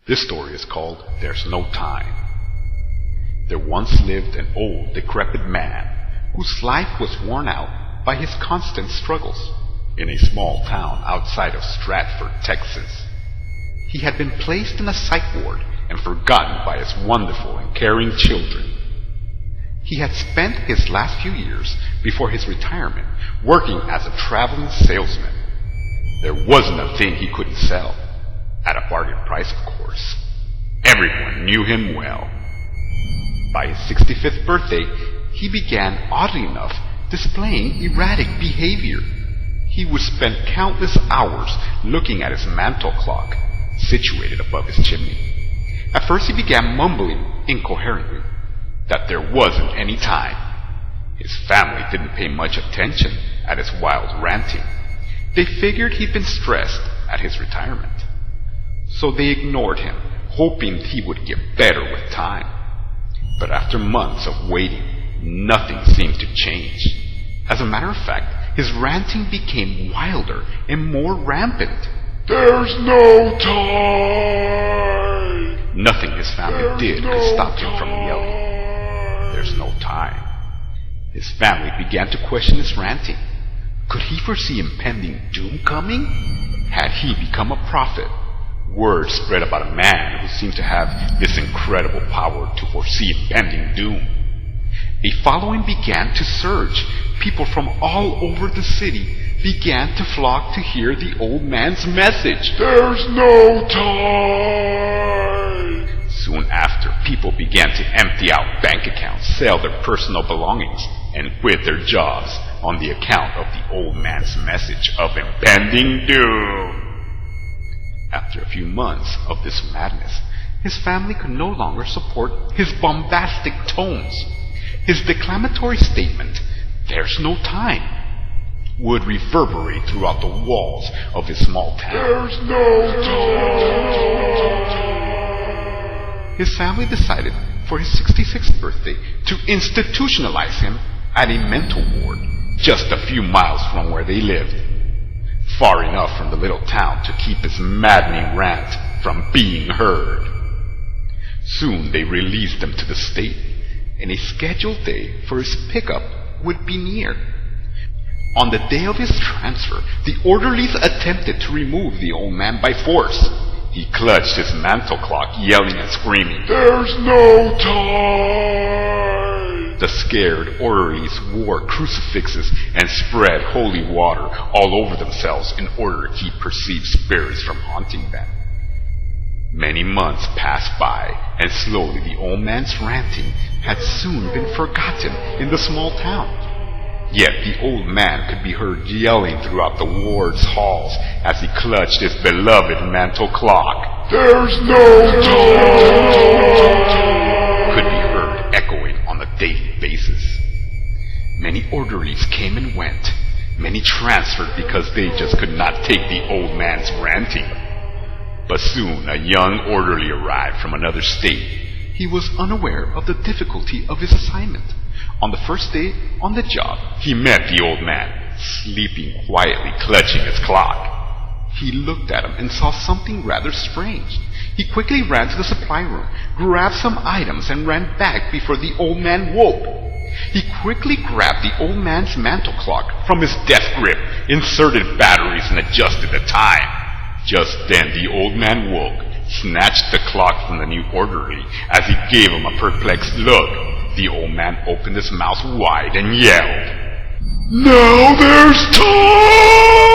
This story is called There's No Time. There once lived an old, decrepit man whose life was worn out by his constant struggles in a small town outside of Stratford, Texas. He had been placed in a psych ward and forgotten by his wonderful and caring children. He had spent his last few years before his retirement working as a traveling salesman. There wasn't a thing he couldn't sell, at a bargain price, of course. Everyone knew him well. By his 65th birthday, he began, oddly enough, displaying erratic behavior. He would spend countless hours looking at his mantel clock, situated above his chimney. At first he began mumbling incoherently that there wasn't any time. His family didn't pay much attention at his wild ranting. They figured he'd been stressed at his retirement. So they ignored him, hoping he would get better with time. But after months of waiting, nothing seemed to change. As a matter of fact, his ranting became wilder and more rampant. There's no time! Nothing his family did could stop him from yelling. There's no time. His family began to question his ranting. Could he foresee impending doom coming? Had he become a prophet? Word spread about a man who seemed to have this incredible power to foresee impending doom. A following began to surge. People from all over the city began to flock to hear the old man's message. There's no time! Soon after, people began to empty out bank accounts, sell their personal belongings, and quit their jobs on the account of the old man's message of impending doom. After a few months of this madness, his family could no longer support his bombastic tones. His declamatory statement, "There's no time," would reverberate throughout the walls of his small town. There's no time! His family decided for his 66th birthday to institutionalize him at a mental ward just a few miles from where they lived, far enough from the little town to keep his maddening rant from being heard. Soon they released him to the state, and a scheduled day for his pickup would be near. On the day of his transfer, the orderlies attempted to remove the old man by force. He clutched his mantel clock, yelling and screaming, There's no time! The scared orderlies wore crucifixes and spread holy water all over themselves in order to keep perceived spirits from haunting them. Many months passed by, and slowly the old man's ranting had soon been forgotten in the small town. Yet the old man could be heard yelling throughout the ward's halls as he clutched his beloved mantel clock. There's no time! Could be heard echoing on a daily basis. Many orderlies came and went. Many transferred because they just could not take the old man's ranting. But soon a young orderly arrived from another state. He was unaware of the difficulty of his assignment. On the first day on the job, he met the old man, sleeping quietly, clutching his clock. He looked at him and saw something rather strange. He quickly ran to the supply room, grabbed some items, and ran back before the old man woke. He quickly grabbed the old man's mantel clock from his death grip, inserted batteries, and adjusted the time. Just then the old man woke, snatched the clock from the new orderly. As he gave him a perplexed look, the old man opened his mouth wide and yelled, Now there's time!